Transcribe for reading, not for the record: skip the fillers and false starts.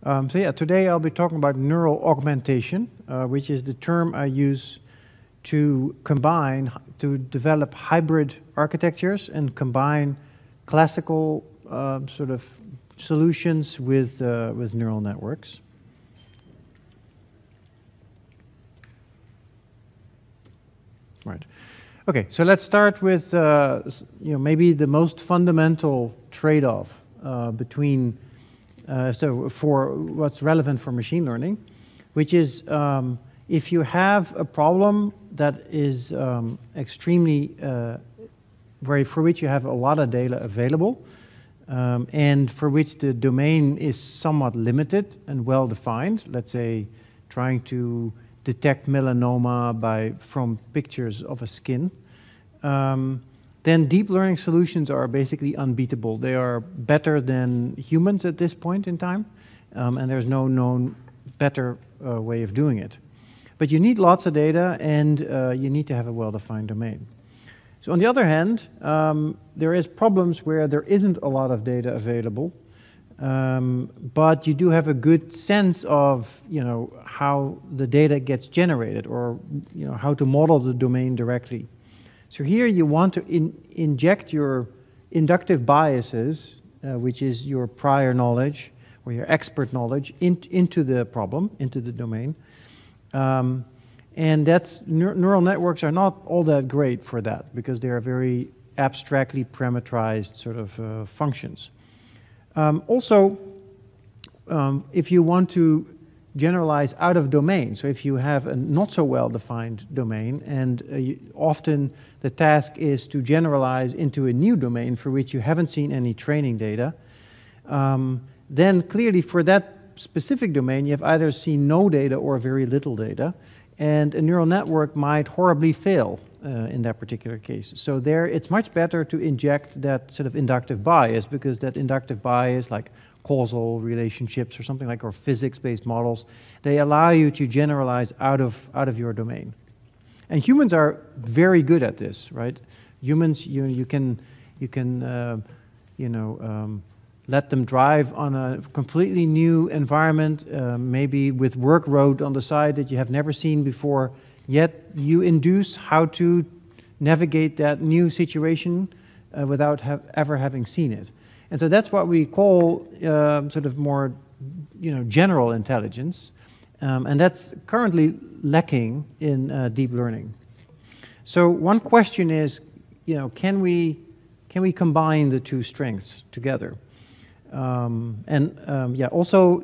So yeah, today I'll be talking about neural augmentation, which is the term I use to develop hybrid architectures and combine classical sort of solutions with neural networks. Right. Okay, so let's start with maybe the most fundamental trade-off between for what's relevant for machine learning, which is if you have a problem that is extremely for which you have a lot of data available, and for which the domain is somewhat limited and well defined. Let's say trying to detect melanoma from pictures of a skin. Then deep learning solutions are basically unbeatable. They are better than humans at this point in time, and there's no known better way of doing it. But you need lots of data, and you need to have a well-defined domain. So on the other hand, there is problems where there isn't a lot of data available, but you do have a good sense of how the data gets generated, or how to model the domain directly. So here you want to inject your inductive biases, which is your prior knowledge or your expert knowledge, into the problem, into the domain. And neural networks are not all that great for that, because they are very abstractly parameterized sort of functions. Also, if you want to generalize out of domain, so if you have a not so well-defined domain, and often the task is to generalize into a new domain for which you haven't seen any training data, then clearly for that specific domain you have either seen no data or very little data, and a neural network might horribly fail in that particular case. So there it's much better to inject that sort of inductive bias, because that inductive bias, like causal relationships or something like, or physics-based models, they allow you to generalize out of your domain. And humans are very good at this, right? Humans, you can let them drive on a completely new environment, maybe with work road on the side that you have never seen before, yet you induce how to navigate that new situation without ever having seen it. And so that's what we call sort of more general intelligence, and that's currently lacking in deep learning. So one question is, can we combine the two strengths together? Also